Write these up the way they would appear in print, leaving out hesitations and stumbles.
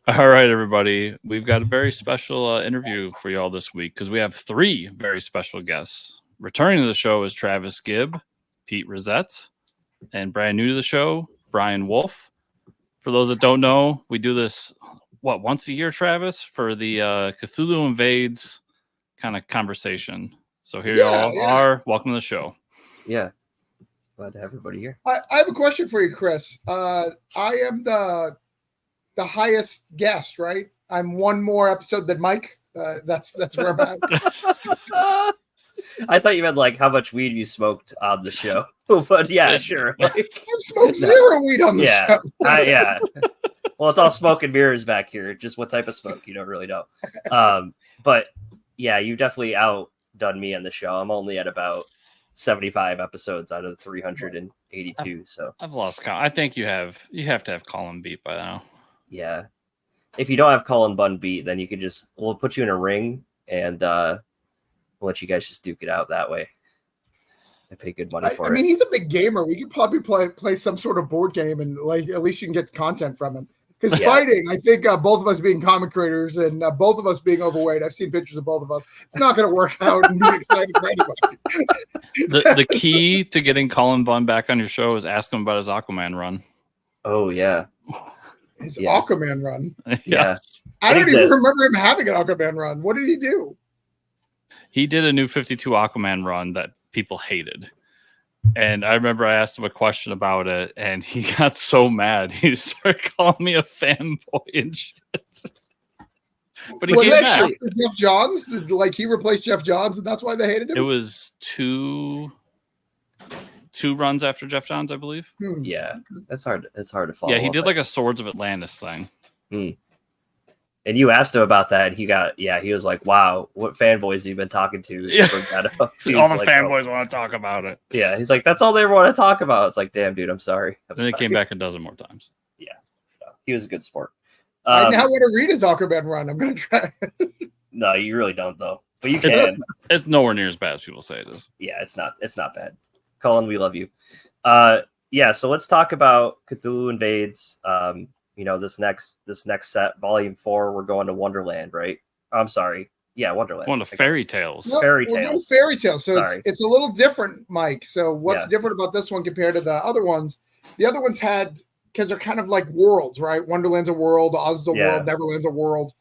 All right, everybody. We've got a very special interview for y'all this week because we have 3 very special guests. Returning to the show is Travis Gibb, Pete Riessett, and brand new to the show, Brian Wolf. For those that don't know, we do this, once a year, Travis, for the Cthulhu Invades kind of conversation. So here y'all are. Welcome to the show. Yeah. Glad to have everybody here. I have a question for you, Chris. I am the highest guest, right? I'm one more episode than Mike. That's where I'm at. I thought you meant like how much weed you smoked on the show, but yeah, sure. Like, I've smoked zero weed on the show. Yeah. Well, it's all smoke and mirrors back here. Just what type of smoke, you don't really know. But yeah, you've definitely outdone me on the show. I'm only at about 75 episodes out of the 382. So I've lost count. I think you have to have Colin beat by now. Yeah. If you don't have Colin Bunn beat, then you could we'll put you in a ring and we'll let you guys just duke it out that way. I pay good money for it. I mean, he's a big gamer. We could probably play some sort of board game, and like at least you can get content from him. Because fighting, I think both of us being comic creators and both of us being overweight, I've seen pictures of both of us. It's not going to work out and be exciting for anybody. The key to getting Colin Bunn back on your show is ask him about his Aquaman run. Oh yeah. His Aquaman run. Yes. I don't even remember him having an Aquaman run. What did he do? He did a new 52 Aquaman run that people hated. And I remember I asked him a question about it, and he got so mad. He started calling me a fanboy and shit. But he came back. Jeff Johns? Like he replaced Jeff Johns, and that's why they hated him? It was two runs after Jeff Johns, I believe. Yeah, it's hard to follow. Yeah, he did like a Swords of Atlantis thing. And you asked him about that, and he was like, wow, what fanboys have you been talking to? Yeah. All the fanboys want to talk about it. Yeah, he's like, that's all they ever want to talk about. It's like, damn, dude, I'm sorry. Then he came back a dozen more times. Yeah, he was a good sport. I now want to read his Aquaman run. I'm going to try. No, you really don't, though. But you can. It's nowhere near as bad as people say it is. Yeah, it's not bad. Colin, we love you. So let's talk about Cthulhu Invades. This next set, Volume 4, we're going to Wonderland, right? I'm sorry. Yeah, Wonderland. Going to Fairytales. No, Fairytales. Fairytales. So it's a little different, Mike. So what's different about this one compared to the other ones? The other ones had, because they're kind of like worlds, right? Wonderland's a world, Oz is a world, Neverland's a world.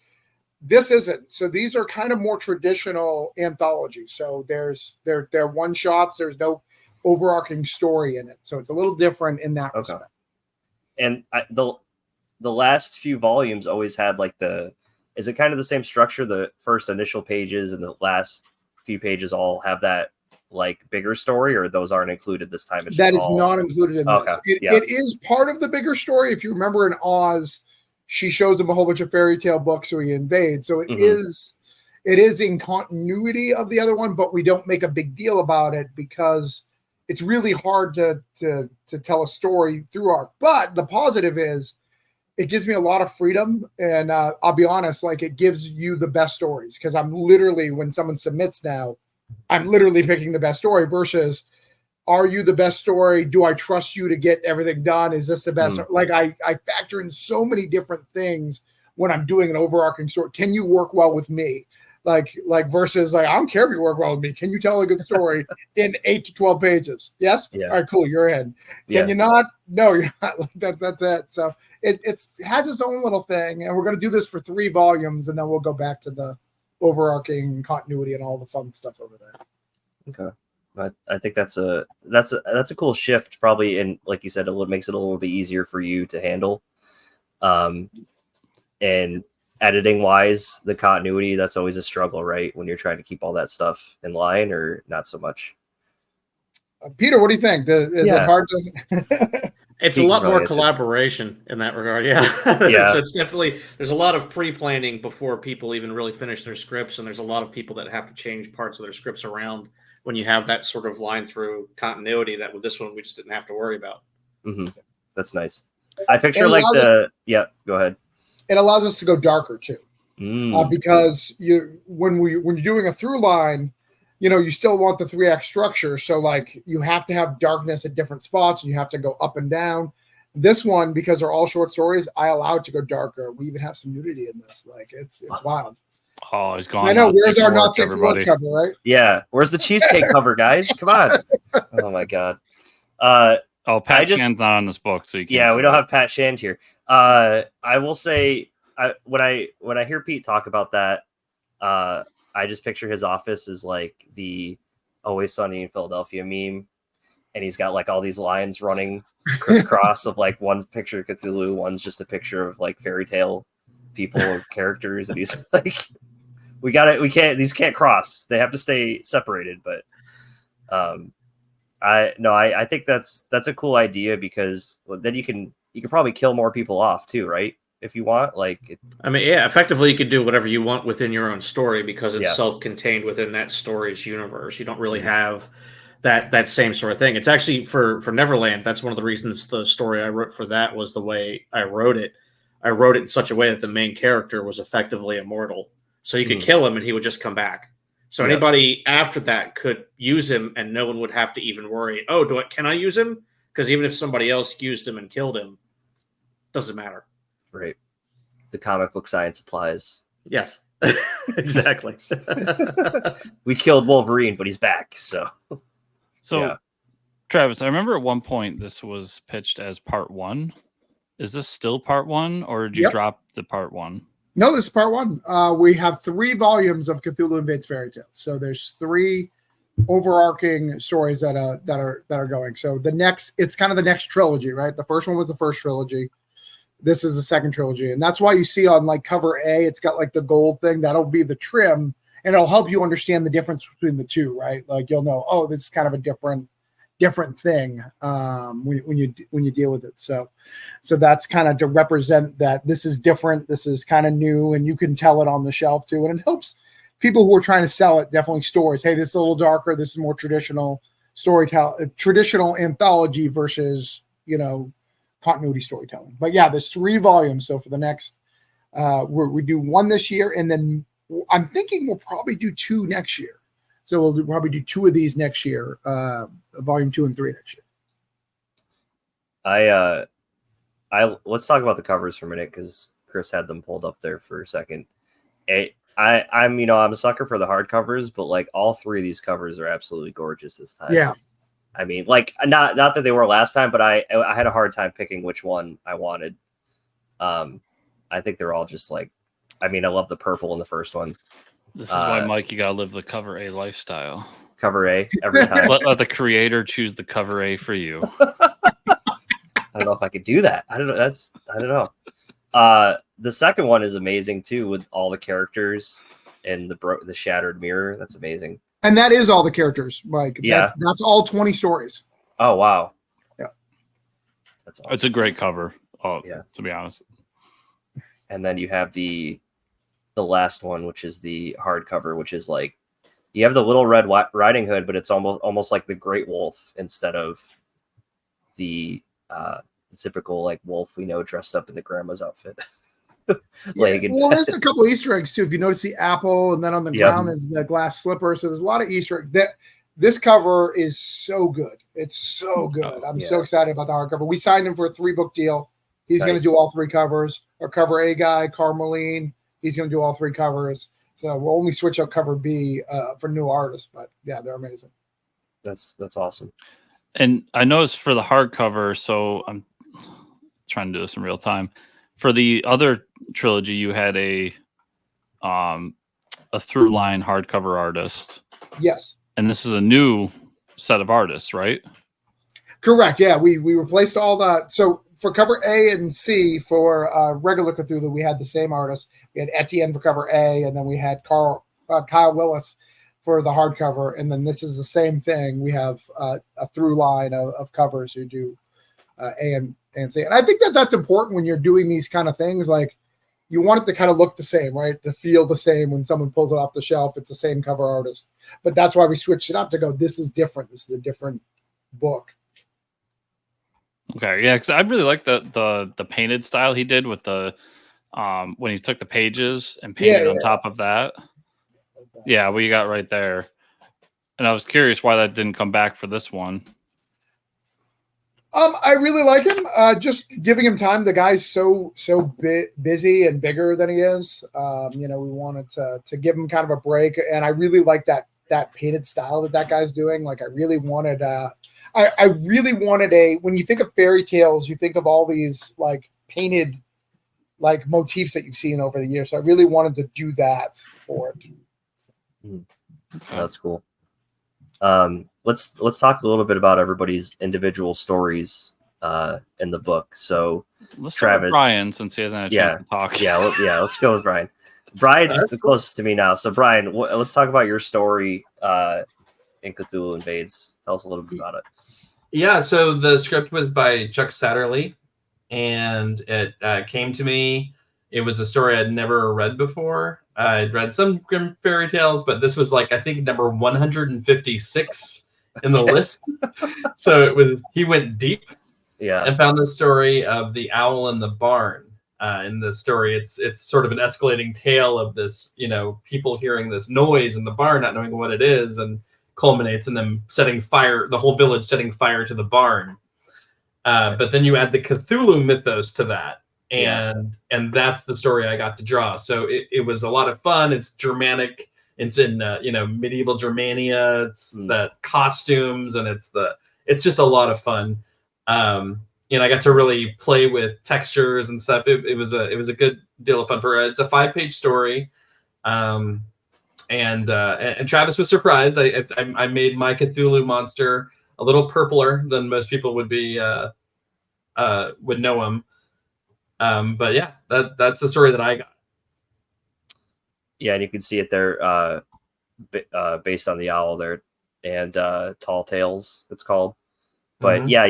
This isn't. So these are kind of more traditional anthologies. So they're one shots. There's no overarching story in it. So it's a little different in that respect. And the last few volumes always had is it kind of the same structure? The first initial pages and the last few pages all have that like bigger story, or those aren't included this time? That is not included in this. It is part of the bigger story. If you remember in Oz, she shows him a whole bunch of fairy tale books, so he invades. So it is in continuity of the other one, but we don't make a big deal about it because it's really hard to tell a story through art. But the positive is it gives me a lot of freedom. And I'll be honest, like it gives you the best stories, because I'm literally, when someone submits now, I'm literally picking the best story versus, are you the best story? Do I trust you to get everything done? Is this the best? Like I factor in so many different things when I'm doing an overarching story. Can you work well with me? Like versus like, I don't care if you work well with me. Can you tell a good story in 8 to 12 pages? Yes. Yeah. All right, cool. You're in. Can you not? No, you're not. That's it. So it has its own little thing, and we're going to do this for 3 volumes, and then we'll go back to the overarching continuity and all the fun stuff over there. Okay. I think that's a cool shift, probably, and like you said, it makes it a little bit easier for you to handle. And editing wise, the continuity, that's always a struggle, right? When you're trying to keep all that stuff in line, or not so much. Peter, what do you think? Is it hard to? It's a lot more collaboration in that regard. Yeah. So it's definitely, there's a lot of pre-planning before people even really finish their scripts. And there's a lot of people that have to change parts of their scripts around when you have that sort of line through continuity that with this one, we just didn't have to worry about. That's nice. I picture go ahead. It allows us to go darker too, because when you're doing a through line, you still want the 3-act structure. So like you have to have darkness at different spots, and you have to go up and down. This one, because they're all short stories, I allow it to go darker. We even have some nudity in this. Like it's wild. Oh, he's gone. I know. Where's our not safe for work cover, right? Yeah. Where's the cheesecake cover, guys? Come on. Oh my god. Pat Shan's not on this book, so you can't. Yeah, we don't have Pat Shand here. I will say, when I hear Pete talk about that, I just picture his office as like the Always Sunny in Philadelphia meme, and he's got like all these lines running crisscross of like one's picture of Cthulhu, one's just a picture of like fairy tale people or characters, and he's like, these can't cross. They have to stay separated. But I think that's a cool idea, because then you can probably kill more people off too, right? If you want, like, I mean, yeah, effectively you could do whatever you want within your own story, because it's self-contained within that story's universe. You don't really have that same sort of thing. It's actually for Neverland. That's one of the reasons the story I wrote for that was the way I wrote it. I wrote it in such a way that the main character was effectively immortal, so you could kill him and he would just come back. So anybody after that could use him, and no one would have to even worry. Oh, can I use him? Because even if somebody else used him and killed him, doesn't matter. Right. The comic book science applies. Yes, exactly. We killed Wolverine, but he's back. So, Travis, I remember at one point this was pitched as part 1. Is this still part 1, or did you drop the part 1? No, this is part 1. We have 3 volumes of Cthulhu Invades Fairytales. So there's 3 overarching stories that are going. So it's kind of the next trilogy, right? The first one was the first trilogy. This is the second trilogy, and that's why you see on like cover A, it's got like the gold thing. That'll be the trim, and it'll help you understand the difference between the two, right? Like you'll know, oh, this is kind of a different thing when you deal with it. So that's kind of to represent that this is different, this is kind of new, and you can tell it on the shelf too, and it helps people who are trying to sell it definitely stories. Hey, this is a little darker. This is more traditional storytelling, traditional anthology versus continuity storytelling. But yeah, there's 3 volumes. So for the next, we do 1 this year, and then I'm thinking we'll probably do 2 next year. So we'll probably do 2 of these next year, volume 2 and 3 next year. Let's talk about the covers for a minute, because Chris had them pulled up there for a second. I'm a sucker for the hardcovers, but like all 3 of these covers are absolutely gorgeous this time. Yeah. I mean, like not that they were last time, but I had a hard time picking which one I wanted. I think they're all just like, I mean, I love the purple in the first one. This is why, Mike, you gotta live the cover A lifestyle. Cover A every time. Let the creator choose the cover A for you. I don't know if I could do that. I don't know. The second one is amazing too, with all the characters and the shattered mirror. That's amazing. And that is all the characters, Mike. Yeah. That's all 20 stories. Oh, wow. Yeah. That's awesome. It's a great cover. Oh, yeah. To be honest. And then you have the last one, which is the hardcover, which is like, you have the Little Red Riding Hood, but it's almost like the Great Wolf instead of the typical like wolf we know dressed up in the grandma's outfit. Well, there's a couple of Easter eggs too. If you notice the apple, and then on the ground is the glass slipper. So there's a lot of Easter eggs. This cover is so good. It's so good. I'm so excited about the hardcover. We signed him for a 3-book deal. He's going to do all 3 covers. Our cover A guy, Carmeline, he's going to do all 3 covers. So we'll only switch up cover B for new artists. But yeah, they're amazing. That's awesome. And I noticed for the hardcover, so I'm trying to do this in real time. For the other trilogy, you had a through line hardcover artist. Yes. And this is a new set of artists, right? Correct. Yeah, we replaced all that. So for cover A and C for regular Cthulhu, we had the same artist. We had Etienne for cover A, and then we had Kyle Willis for the hardcover. And then this is the same thing. We have a through line of covers who do A and C. And I think that's important when you're doing these kind of things. Like, you want it to kind of look the same, right? To feel the same when someone pulls it off the shelf. It's the same cover artist. But that's why we switched it up to go, this is different. This is a different book. Okay, yeah, because I really like the painted style he did with the when he took the pages and painted on top of that. Yeah, what you got right there. And I was curious why that didn't come back for this one. I really like him. Just giving him time. The guy's so busy and bigger than he is. We wanted to give him kind of a break, and I really like that painted style that guy's doing. Like, I really wanted. I really wanted when you think of fairy tales, you think of all these like painted like motifs that you've seen over the years. So I really wanted to do that for it. That's cool. Let's talk a little bit about everybody's individual stories in the book. So let's Travis, start with Brian, since he hasn't had a chance to talk. Let's go with Brian. Brian's the closest to me now. So Brian, let's talk about your story in Cthulhu Invades. Tell us a little bit about it. Yeah, so the script was by Chuck Satterley, and it came to me. It was a story I'd never read before. I'd read some Grimm fairy tales, but this was like, I think, number 156 in the list. So he went deep, and found the story of the owl in the barn. In the story, it's sort of an escalating tale of this, people hearing this noise in the barn, not knowing what it is, and culminates in them setting fire, the whole village setting fire to the barn. But then you add the Cthulhu mythos to that. And that's the story I got to draw. So it was a lot of fun. It's Germanic. It's in medieval Germania. It's the costumes, and it's just a lot of fun. I got to really play with textures and stuff. It was a good deal of fun it's a 5-page story. And Travis was surprised. I made my Cthulhu monster a little purpler than most people would be would know him. But yeah, that's the story that I got. Yeah, and you can see it there, based on the owl there, and Tall Tales, it's called. But yeah,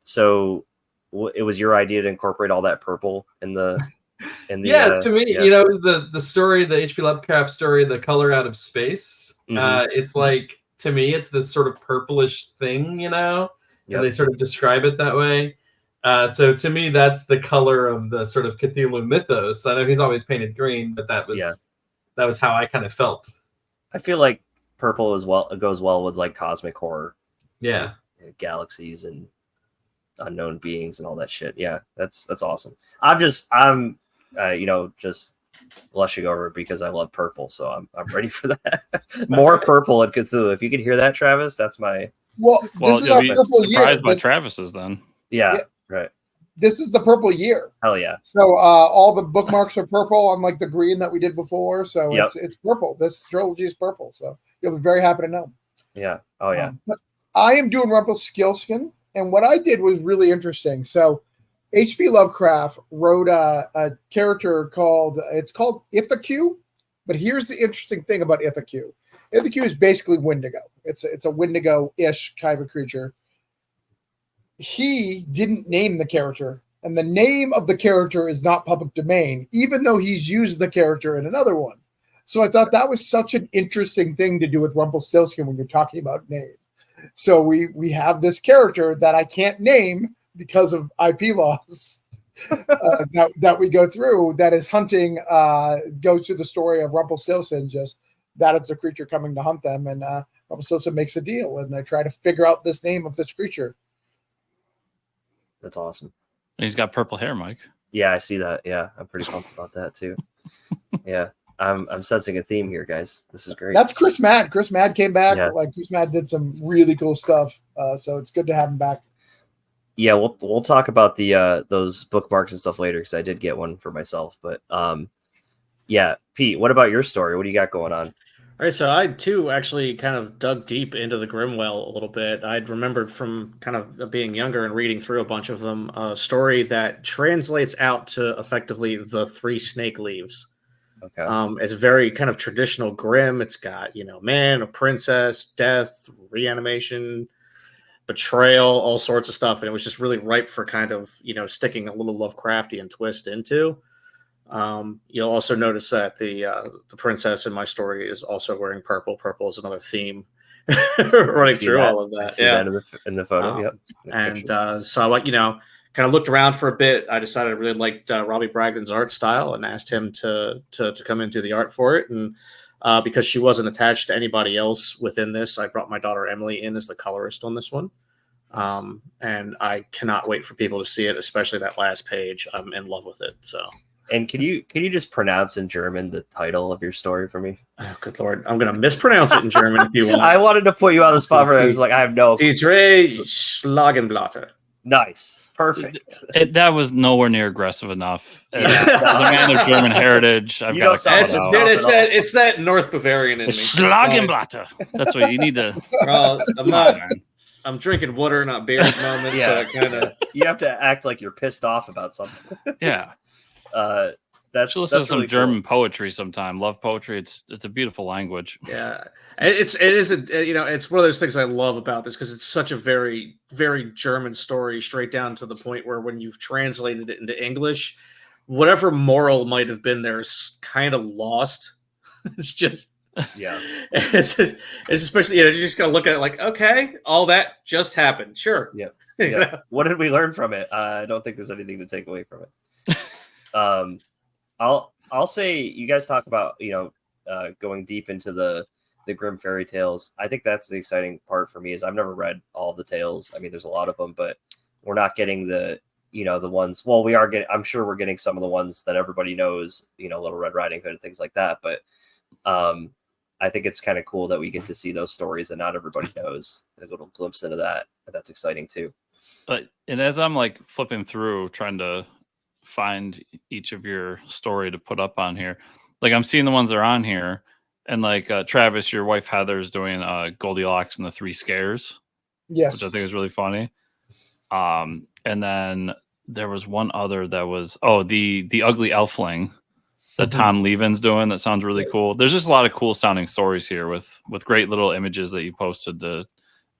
so it was your idea to incorporate all that purple in the. To me, the story, the H.P. Lovecraft story, The Color Out of Space. It's like, to me, it's this sort of purplish thing, and they sort of describe it that way. So to me, that's the color of the sort of Cthulhu mythos. I know he's always painted green, but that was how I kind of felt. I feel like purple goes well with like cosmic horror. Yeah, like galaxies and unknown beings and all that shit. Yeah, that's awesome. I'm just blushing over it because I love purple, so I'm ready for that. More purple at Cthulhu. If you can hear that, Travis, that's my. Well, this is our purple year. Surprised by Travis's then. Yeah, right. This is the purple year. Hell yeah! So all the bookmarks are purple, unlike the green that we did before. So it's purple. This trilogy is purple. So you'll be very happy to know. Yeah. Oh yeah. But I am doing Rumpelstiltskin, and what I did was really interesting. So H.P. Lovecraft wrote a character called Cthuhlu, but here's the interesting thing about Cthuhlu. Cthuhlu is basically Wendigo. It's a Wendigo-ish kind of creature. He didn't name the character, and the name of the character is not public domain, even though he's used the character in another one. So I thought that was such an interesting thing to do with Rumpelstiltskin when you're talking about name. So we have this character that I can't name because of IP laws that we go through, that is hunting, goes through the story of Rumpelstiltskin, just that it's a creature coming to hunt them, and Rumpelstiltskin makes a deal, and they try to figure out this name of this creature. That's awesome. He's got purple hair, Mike. Yeah, I see that. Yeah, I'm pretty pumped about that too. Yeah, I'm sensing a theme here, guys. This is great. That's Chris Madd. Chris Madd came back. Yeah. Like, Chris Madd did some really cool stuff. So it's good to have him back. Yeah, we'll talk about the those bookmarks and stuff later, because I did get one for myself. But yeah, Pete, what about your story? What do you got going on? All right, so I too actually kind of dug deep into the Grimwell a little bit. I'd remembered from kind of being younger and reading through a bunch of them, a story that translates out to effectively the 3 snake leaves. Okay. It's very kind of traditional Grimm. It's got, man, a princess, death, reanimation, betrayal, all sorts of stuff. And it was just really ripe for kind of, sticking a little Lovecraftian twist into. You'll also notice that the princess in my story is also wearing purple. Purple is another theme running through all of that. I see that in the photo. Yep. And so I kind of looked around for a bit. I decided I really liked Robbie Bragdon's art style and asked him to come and do the art for it. And because she wasn't attached to anybody else within this, I brought my daughter Emily in as the colorist on this one. And I cannot wait for people to see it, especially that last page. I'm in love with it. So. And can you just pronounce in German the title of your story for me? Oh, good Lord. I'm going to mispronounce it in German if you want. I wanted to put you on the spot for it. I was like, I have no. Die drei Schlagenblatter. Nice. Perfect. That was nowhere near aggressive enough. As a man of German heritage, I've got to call it out. It's that North Bavarian in me. Schlagenblatter. That's what you need to. I'm drinking water, not beer at the moment. So kind of. You have to act like you're pissed off about something. Yeah. That's listen to some really German poetry sometime. Love poetry. It's a beautiful language. Yeah, it's one of those things I love about this because it's such a very, very German story, straight down to the point where when you've translated it into English, whatever moral might have been there is kind of lost. It's just it's especially you just gotta look at it like, okay, all that just happened. Sure. Yeah. What did we learn from it? I don't think there's anything to take away from it. I'll say you guys talk about going deep into the Grimm fairy tales. I think that's the exciting part for me is I've never read all the tales. I mean, there's a lot of them, but we're not getting the ones. Well, we are getting. I'm sure we're getting some of the ones that everybody knows. Little Red Riding Hood and things like that. But I think it's kind of cool that we get to see those stories that not everybody knows. A little glimpse into that. That's exciting too. And as I'm like flipping through, trying to find each of your story to put up on here, like I'm seeing the ones that are on here, and like Travis, your wife Heather's doing Goldilocks and the Three Scares, which I think is really funny. And then there was one other that was the Ugly Elfling that Tom Levin's doing. That sounds really cool. There's just a lot of cool sounding stories here with great little images that you posted to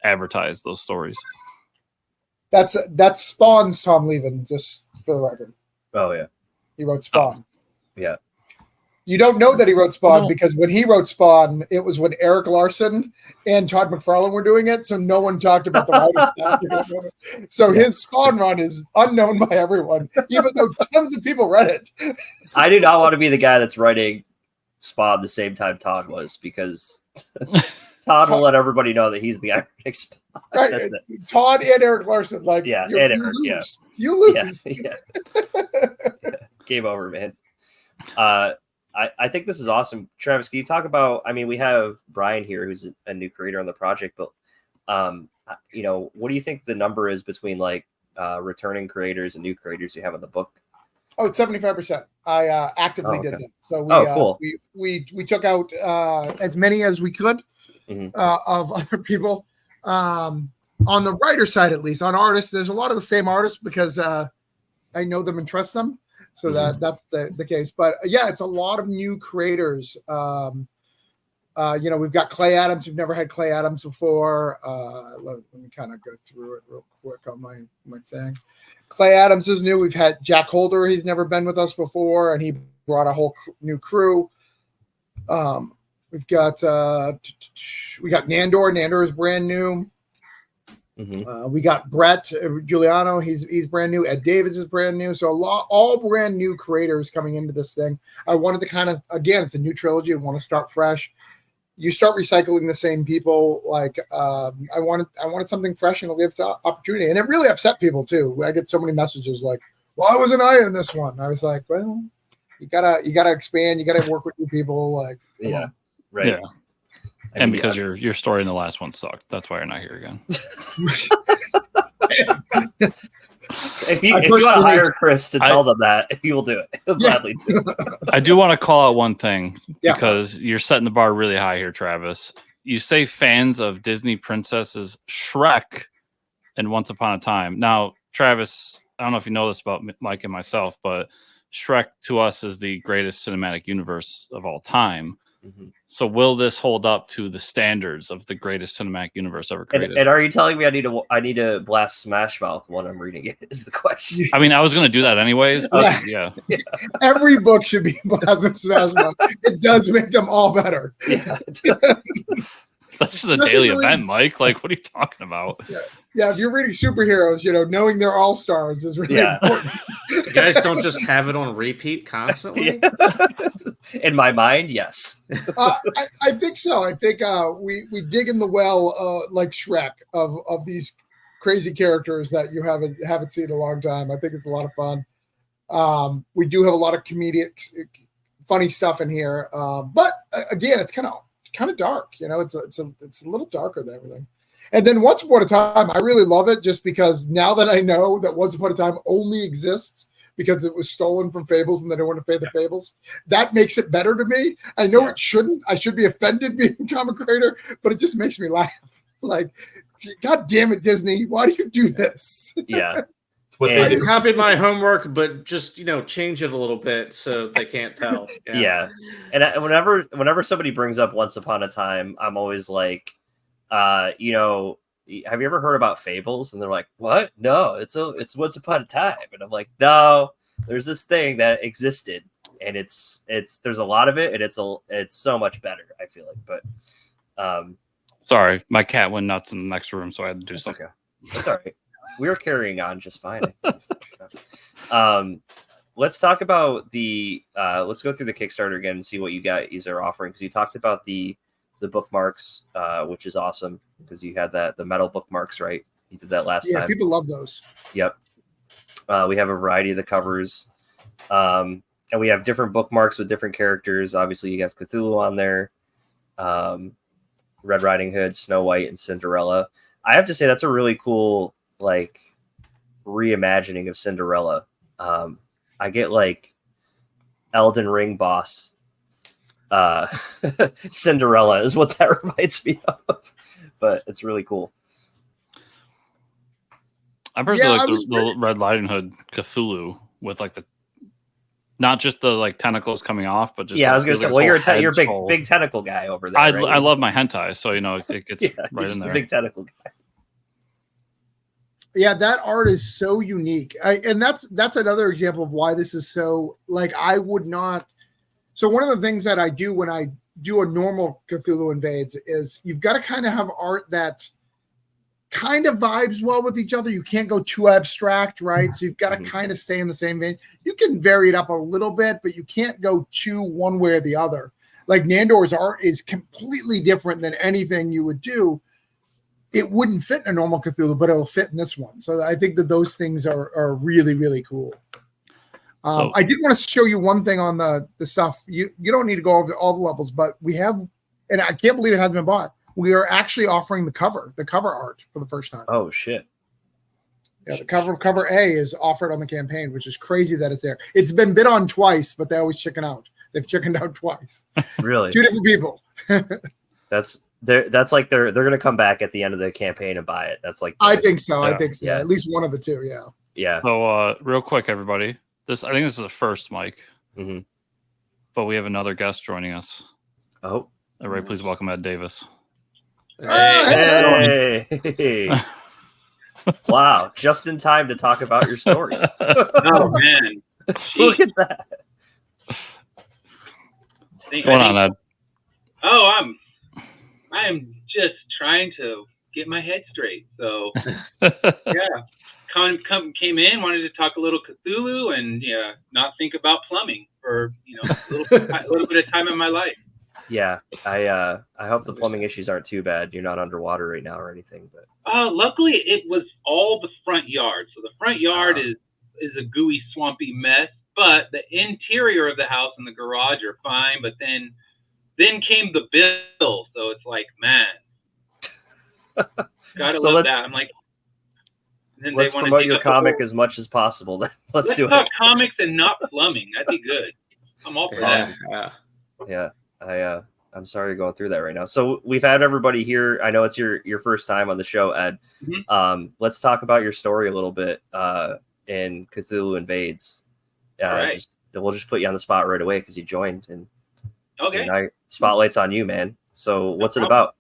advertise those stories. That's Spawn's Tom Levin, just for the record. Oh yeah, he wrote Spawn. Yeah, you don't know that he wrote Spawn because when he wrote Spawn, it was when Eric Larson and Todd McFarlane were doing it, so no one talked about the writing. So his Spawn run is unknown by everyone, even though tons of people read it. I do not want to be the guy that's writing Spawn the same time Todd was, because Todd will let everybody know that he's the guy writing Spawn. Right. Todd and Eric Larson, you lose. Yeah. Game over, man. I think this is awesome. Travis, can you talk about, I mean, we have Brian here, who's a new creator on the project, but what do you think the number is between like returning creators and new creators you have in the book? Oh, it's 75%. I actively did that. So cool. we took out as many as we could of other people. On the writer side, at least on artists, there's a lot of the same artists because I know them and trust them. So that's the case. But yeah, it's a lot of new creators. We've got Clay Adams. We've never had Clay Adams before. Let me kind of go through it real quick on my thing. Clay Adams is new. We've had Jack Holder. He's never been with us before, and he brought a whole new crew. We've got Nandor. Nandor is brand new. We got Brett Giuliano. He's brand new. Ed Davids is brand new. So all brand new creators coming into this thing. I wanted to kind of, again, it's a new trilogy. I want to start fresh. You start recycling the same people. Like I wanted something fresh and a lived opportunity. And it really upset people too. I get so many messages like, "Why wasn't I in this one?" I was like, "Well, you gotta expand. You gotta work with new people." Like, right. Yeah. And because your story in the last one sucked. That's why you're not here again. If you want to hire Chris to tell them that, he will do it. He'll gladly do it. I do want to call out one thing because you're setting the bar really high here, Travis. You say fans of Disney princesses, Shrek, and Once Upon a Time. Now, Travis, I don't know if you know this about Mike and myself, but Shrek to us is the greatest cinematic universe of all time. So will this hold up to the standards of the greatest cinematic universe ever created? And are you telling me I need to blast Smash Mouth when I'm reading it? Is the question. I mean, I was going to do that anyways, but yeah. Every book should be blasting Smash Mouth. It does make them all better. Yeah. That's just a daily event, Mike. Like, what are you talking about? Yeah, if you're reading superheroes, knowing they're all stars is really important. You guys don't just have it on repeat constantly? In my mind, yes. I think so. I think we dig in the well like Shrek of these crazy characters that you haven't seen in a long time. I think it's a lot of fun. We do have a lot of comedic, funny stuff in here, but again, it's kind of dark. You know, it's a little darker than everything. And then Once Upon a Time, I really love it just because now that I know that Once Upon a Time only exists because it was stolen from Fables and they don't want to pay the Fables, that makes it better to me. I know it shouldn't. I should be offended being a comic creator, but it just makes me laugh. Like, God damn it, Disney! Why do you do this? Yeah. I copied my homework, but just change it a little bit so they can't tell. Yeah. And whenever somebody brings up Once Upon a Time, I'm always like, have you ever heard about Fables? And they're like, what? No, it's Once Upon a Time. And I'm like, no, there's this thing that existed, and there's a lot of it, and it's so much better, I feel like. But sorry, my cat went nuts in the next room, so I had to do something. Okay, that's all right. We're carrying on just fine. Let's talk about let's go through the Kickstarter again and see what you guys are offering, because you talked about the bookmarks, which is awesome because you had the metal bookmarks, right? You did that last time. Yeah, people love those. Yep. We have a variety of the covers, and we have different bookmarks with different characters. Obviously, you have Cthulhu on there, Red Riding Hood, Snow White, and Cinderella. I have to say that's a really cool reimagining of Cinderella. I get Elden Ring boss Cinderella is what that reminds me of, but it's really cool. I personally like the Red Riding Hood Cthulhu with not just the tentacles coming off, but just I was gonna say, well, you're a big tentacle guy over there. I love my hentai, so it gets right in there. The big tentacle guy. Yeah, that art is so unique, and that's another example of why this is so I would not. So one of the things that I do when I do a normal Cthulhu Invades is you've got to kind of have art that kind of vibes well with each other. You can't go too abstract, right? So you've got to kind of stay in the same vein. You can vary it up a little bit, but you can't go too one way or the other. Like Nandor's art is completely different than anything you would do. It wouldn't fit in a normal Cthulhu, but it'll fit in this one. So I think that those things are really, really cool. I did want to show you one thing on the stuff. You don't need to go over all the levels, but we have, and I can't believe it hasn't been bought. We are actually offering the cover art for the first time. Oh shit! Yeah, the cover of cover A is offered on the campaign, which is crazy that it's there. It's been bid on twice, but they always chicken out. They've chickened out twice. Really? 2 different people. That's like they're gonna come back at the end of the campaign and buy it. That's I think so. Yeah. I think so. Yeah. At least one of the two. Yeah. Yeah. So real quick, everybody. I think this is a first, Mike. Mm-hmm. But we have another guest joining us. Oh. Everybody, please welcome Ed Davis. Hey. Wow. Just in time to talk about your story. Oh, man. Look at that. What's going on, Ed? Oh, I am just trying to get my head straight. So, yeah. Came in, wanted to talk a little Cthulhu and not think about plumbing for a little bit of time in my life. Yeah, I hope the plumbing issues aren't too bad. You're not underwater right now or anything, but luckily it was all the front yard. So the front yard is a gooey, swampy mess, but the interior of the house and the garage are fine. But then came the bill, so it's like, man, gotta love that. I'm like. Let's promote your comic as much as possible. Let's do talk it. Comics and not plumbing. That'd be good. I'm all for that. Yeah. I'm sorry you're going through that right now. So we've had everybody here. I know it's your first time on the show, Ed. Mm-hmm. Let's talk about your story a little bit in Cthulhu Invades. Right. We'll just put you on the spot right away because you joined. And okay. Spotlight's on you, man. So what's it about?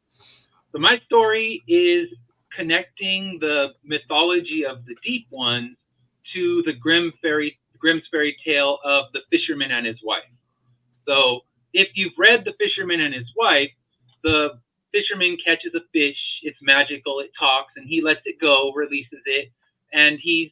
So my story is connecting the mythology of the Deep Ones to the Grimm's fairy tale of the fisherman and his wife. So if you've read The Fisherman and His Wife, the fisherman catches a fish, it's magical, it talks, and he lets it go, releases it, and he's,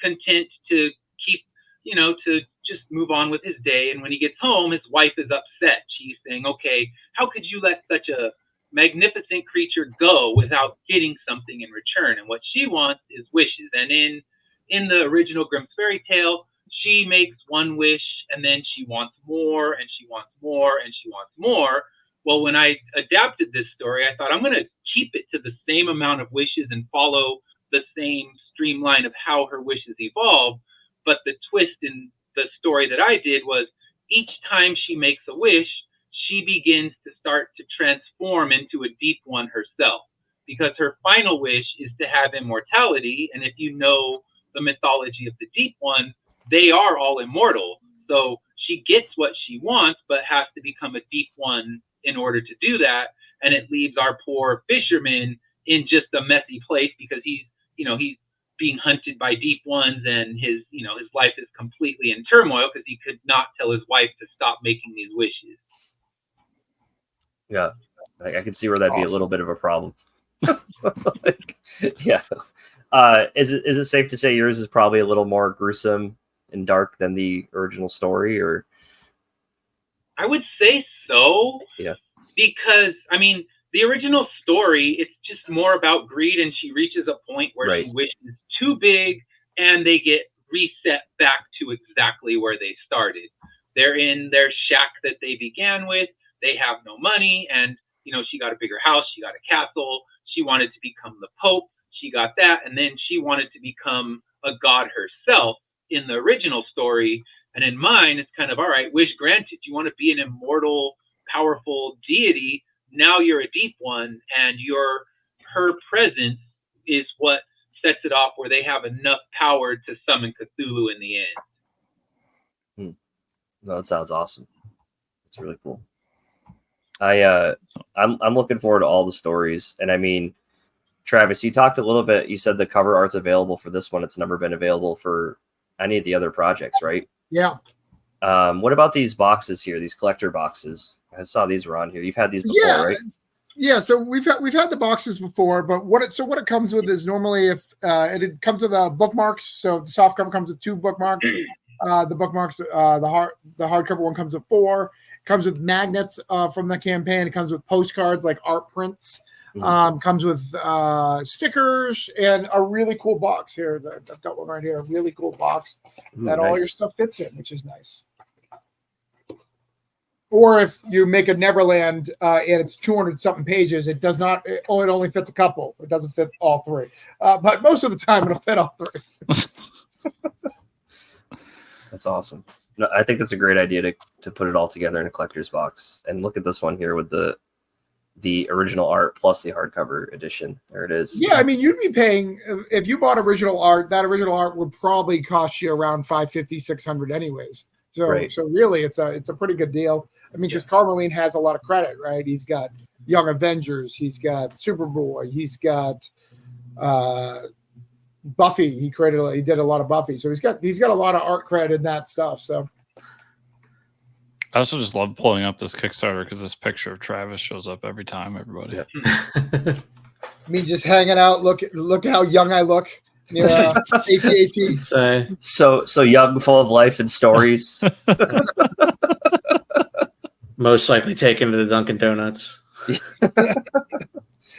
content to keep, to just move on with his day. And when he gets home, his wife is upset. She's saying, okay, how could you let such a magnificent creature go without getting something in return. And what she wants is wishes. And in the original Grimm's fairy tale, she makes one wish and then she wants more and she wants more and she wants more. Well, when I adapted this story, I thought I'm going to keep it to the same amount of wishes and follow the same streamline of how her wishes evolve. But the twist in the story that I did was each time she makes a wish, she begins to start to transform into a deep one herself, because her final wish is to have immortality. And if you know the mythology of the deep one, they are all immortal. So she gets what she wants, but has to become a deep one in order to do that. And it leaves our poor fisherman in just a messy place, because he's being hunted by deep ones, and his life is completely in turmoil because he could not tell his wife to stop making these wishes. Yeah, I can see where that'd be a little bit of a problem. Yeah. Is it safe to say yours is probably a little more gruesome and dark than the original story, or? I would say so. Yeah. Because, I mean, the original story, it's just more about greed, and she reaches a point where she wishes too big, and they get reset back to exactly where they started. They're in their shack that they began with. They have no money, and she got a bigger house, she got a castle, she wanted to become the Pope, she got that, and then she wanted to become a god herself in the original story. And in mine, it's kind of, all right, wish granted, you want to be an immortal, powerful deity, now you're a deep one, and her presence is what sets it off, where they have enough power to summon Cthulhu in the end. No, that sounds awesome. It's really cool. I'm looking forward to all the stories. And I mean, Travis, you talked a little bit, you said the cover art's available for this one. It's never been available for any of the other projects, right? Yeah. What about these boxes here, these collector boxes? I saw these were on here. You've had these before, right? Yeah, so we've had the boxes before, but what it comes with is normally if it comes with bookmarks. So the soft cover comes with 2 bookmarks. The bookmarks, the hardcover one comes with 4. It comes with magnets from the campaign. It comes with postcards like art prints. Comes with stickers and a really cool box here. I've got one right here. A really cool box that all your stuff fits in, which is nice. Or if you make a Neverland and it's 200 something pages, it does not. It only fits a couple. It doesn't fit all 3. But most of the time, it'll fit all 3. That's awesome. No, I think it's a great idea to put it all together in a collector's box. And look at this one here with the original art plus the hardcover edition. There it is. Yeah, I mean, you'd be paying if you bought original art. That original art would probably cost you around $550, $600 anyways. So so really, it's a pretty good deal. I mean, because Carmeline has a lot of credit, right? He's got Young Avengers, he's got Superboy, he's got Buffy. He did a lot of Buffy, so he's got a lot of art credit in that stuff. So I also just love pulling up this Kickstarter because this picture of Travis shows up every time. Everybody, me just hanging out. Look how young I look. Yeah, AT-AT. So young, full of life and stories. Most likely taken to the Dunkin' Donuts.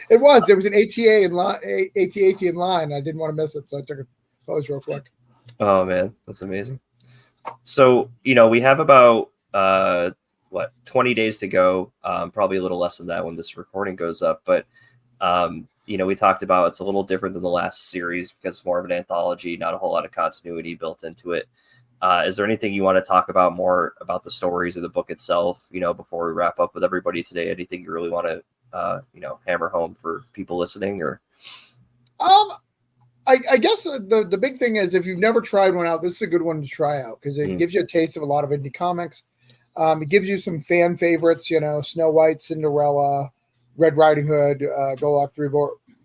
It was an AT-AT in line. I didn't want to miss it, so I took a pose real quick. Oh man, that's amazing. So we have about 20 days to go, probably a little less than that when this recording goes up, but we talked about it's a little different than the last series because it's more of an anthology, not a whole lot of continuity built into it. Is there anything you want to talk about more about the stories of the book itself, before we wrap up with everybody today? Anything you really want to hammer home for people listening? Or I guess the big thing is if you've never tried one out, this is a good one to try out because it gives you a taste of a lot of indie comics. It gives you some fan favorites, Snow White, Cinderella, Red Riding Hood, Golok,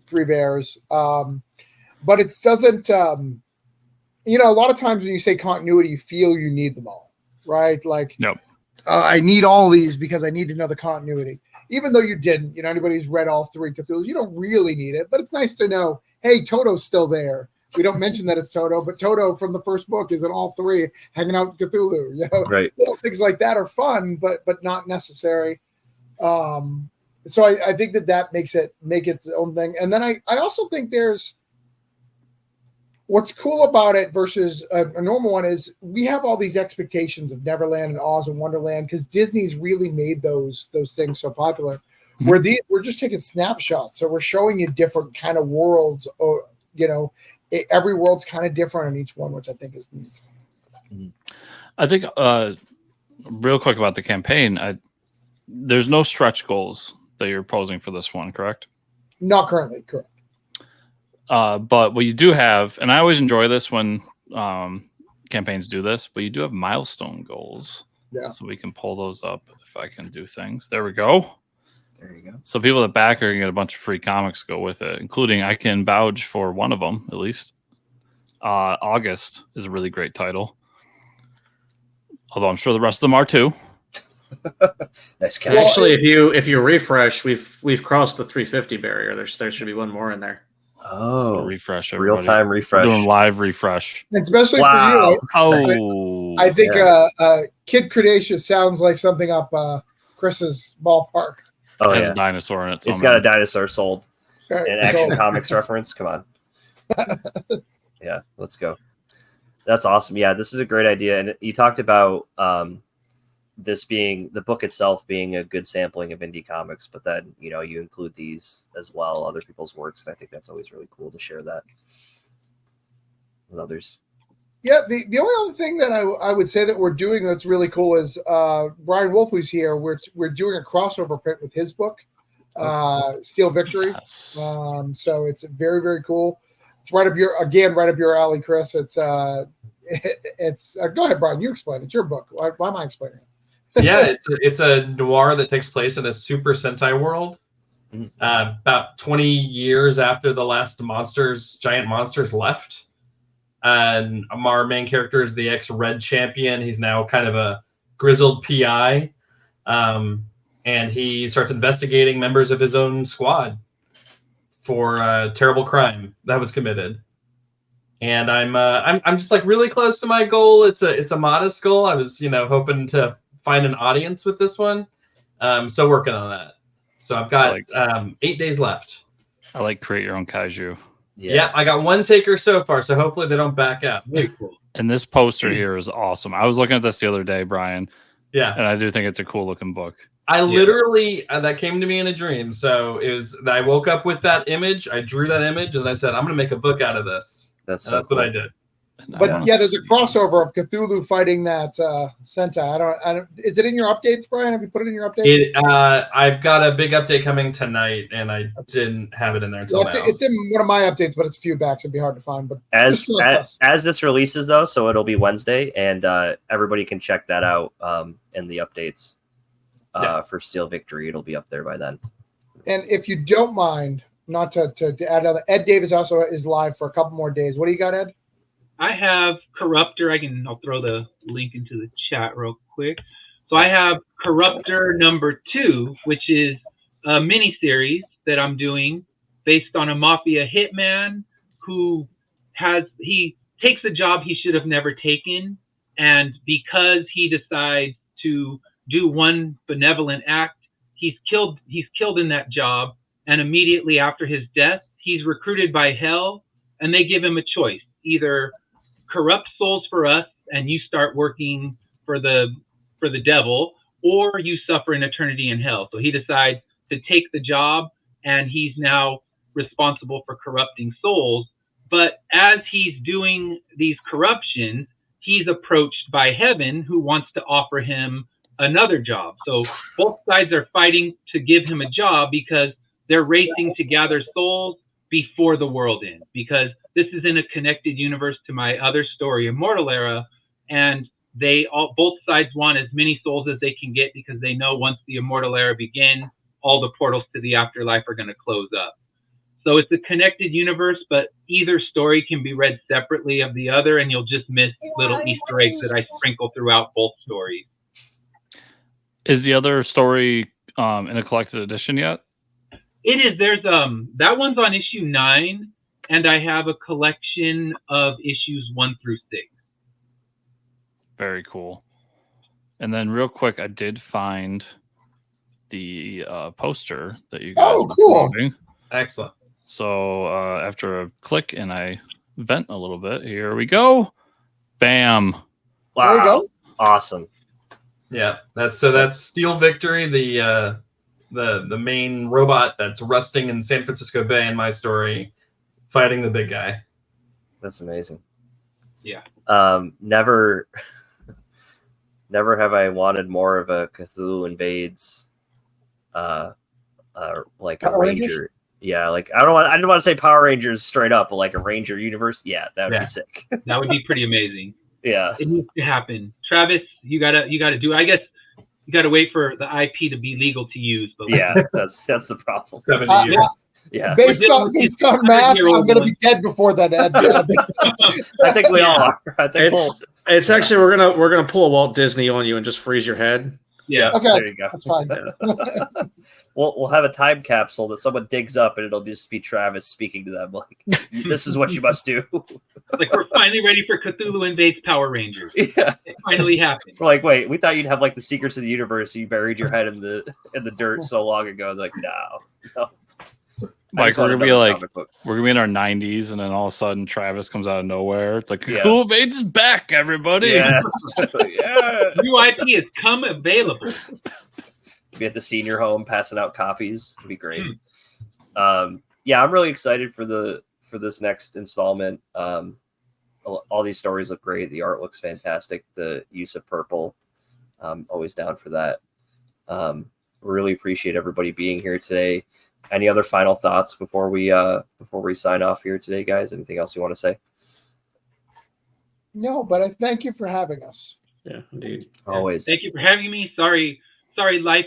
Three Bears. But it doesn't, a lot of times when you say continuity, you feel you need them all, right? Like, nope. I need all these because I need to know the continuity. Even though you didn't, anybody who's read all 3 Cthulhu, you don't really need it, but it's nice to know, hey, Toto's still there. We don't mention that it's Toto, but Toto from the first book is in all 3 hanging out with Cthulhu. Right. Little things like that are fun, but not necessary. so I think that make it its own thing. And then I also think there's what's cool about it versus a normal one is we have all these expectations of Neverland and Oz and Wonderland because Disney's really made those things so popular. Mm-hmm. Where we're just taking snapshots, so we're showing you different kind of worlds. Or every world's kind of different in each one, which I think is neat. I think real quick about the campaign, there's no stretch goals that you're posing for this one, correct? Not currently, correct. But what you do have, and I always enjoy this when campaigns do this, but you do have milestone goals. Yeah. So we can pull those up if I can do things. There we go. There you go. So people that back are going to get a bunch of free comics go with it, including I can vouch for one of them, at least. August is a really great title. Although I'm sure the rest of them are too. Nice catch. Well, actually, if you refresh, we've crossed the 350 barrier. There should be one more in there. Oh, refresh, everybody. Real-time refresh. We're doing live refresh. Especially for you. I think Kid Cretaceous sounds like something up Chris's ballpark. Oh, it has a dinosaur in it. It's got a dinosaur sold. An Action Comics reference. Come on. Yeah, let's go. That's awesome. Yeah, this is a great idea. And you talked about this being the book itself being a good sampling of indie comics, but then you include these as well, other people's works, and I think that's always really cool to share that with others. Yeah, the only other thing that I would say that we're doing that's really cool is Brian Wolf, who's here. We're doing a crossover print with his book, Steel Victory. Yes. So it's very, very cool. It's right up your alley, Chris. It's go ahead, Brian. You explain. It's your book. Why am I explaining it? Yeah, it's a noir that takes place in a Super Sentai world. About 20 years after the last giant monsters left. And our main character is the ex-Red champion. He's now kind of a grizzled PI. And he starts investigating members of his own squad for a terrible crime that was committed. And I'm just like really close to my goal. It's a modest goal. I was, hoping to find an audience with this one. So working on that. So I've got 8 days left. I like create your own kaiju. Yeah, I got one taker so far, so hopefully they don't back out. Very cool. And this poster here is awesome. I was looking at this the other day, Brian. Yeah. And I do think it's a cool looking book. I literally, that came to me in a dream. So I woke up with that image. I drew that image and I said, I'm going to make a book out of this. That's cool. What I did. But there's a crossover of Cthulhu fighting that Sentai. I don't. Is it in your updates, Brian? Have you put it in your updates? I've got a big update coming tonight, and I didn't have it in there until now. It's in one of my updates, but it's a few back, so it'd be hard to find. But as this releases, though, so it'll be Wednesday, and everybody can check that out in the updates for Steel Victory. It'll be up there by then. And if you don't mind, not to add another, Ed Davis also is live for a couple more days. What do you got, Ed? I have Corruptor. I'll throw the link into the chat real quick. So I have Corruptor #2, which is a mini series that I'm doing based on a mafia hitman who takes a job he should have never taken, and because he decides to do one benevolent act, he's killed in that job, and immediately after his death, he's recruited by Hell, and they give him a choice: either corrupt souls for us and you start working for the devil, or you suffer an eternity in hell. So he decides to take the job, and he's now responsible for corrupting souls. But as he's doing these corruptions, he's approached by heaven, who wants to offer him another job. So both sides are fighting to give him a job because they're racing to gather souls before the world ends, because this is in a connected universe to my other story, Immortal Era, and both sides want as many souls as they can get because they know once the Immortal Era begins, all the portals to the afterlife are going to close up. So it's a connected universe, but either story can be read separately of the other, and you'll just miss little Easter eggs that I sprinkle throughout both stories. Is the other story in a collected edition yet? It is. There's that one's on issue 9, and I have a collection of issues 1 through 6. Very cool. And then real quick, I did find the poster that you guys were cool. promoting. Excellent. So after a click and I vent a little bit, here we go. Bam. Wow. There you go. Awesome. Yeah, that's Steel Victory, the main robot that's rusting in San Francisco Bay in my story, fighting the big guy. That's amazing. Yeah. Never have I wanted more of a Cthulhu Invades, like a Power Ranger. Rangers? Yeah, like I didn't want to say Power Rangers straight up, but like a Ranger universe. Yeah, that would be sick. That would be pretty amazing. Yeah, it needs to happen. Travis, you gotta do it. I guess you gotta wait for the IP to be legal to use. But yeah, that's the problem. 70 years. Yeah, Based on math, I'm going to be dead before that. Ed. I think we all are. I think it's actually we're gonna pull a Walt Disney on you and just freeze your head. Yeah. Okay, there you go. That's fine. We'll have a time capsule that someone digs up, and it'll just be Travis speaking to them like, "This is what you must do." Like, we're finally ready for Cthulhu Invades Power Rangers. Yeah, it finally happened. We're like, wait, we thought you'd have like the secrets of the universe. You buried your head in the dirt so long ago. They're like, no. Mike, we're gonna be in our 90s, and then all of a sudden Travis comes out of nowhere. It's like Cthulhu Invades is back, everybody. Yeah. New IP has come available. Be at the senior home passing out copies. It'd be great. Yeah, I'm really excited for this next installment. All these stories look great. The art looks fantastic. The use of purple, always down for that. Really appreciate everybody being here today. Any other final thoughts before we sign off here today, guys? Anything else you want to say? No, but I thank you for having us. Yeah, indeed. Always. Thank you for having me. Sorry, life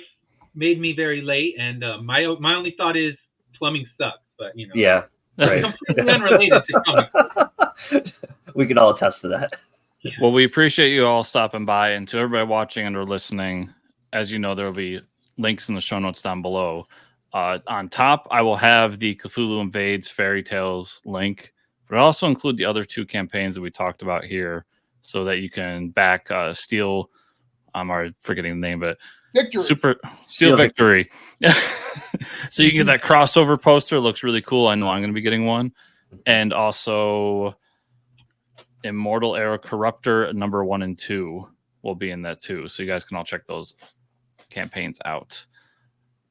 made me very late, and my only thought is plumbing sucks. But yeah, right. Completely unrelated to comics. We can all attest to that. Yeah. Well, we appreciate you all stopping by, and to everybody watching and or listening, as you know, there will be links in the show notes down below. On top, I will have the Cthulhu Invades Fairytales link, but I also include the other two campaigns that we talked about here, so that you can back Steel. I'm already forgetting the name, but Victory. Steel Victory. So you can get that crossover poster. It looks really cool. I know I'm going to be getting one, and also Immortal Era Corruptor number 1 and 2 will be in that too. So you guys can all check those campaigns out.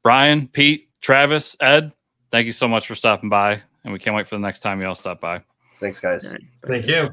Brian, Pete, Travis, Ed, thank you so much for stopping by, and we can't wait for the next time you all stop by. Thanks, guys. Thank you.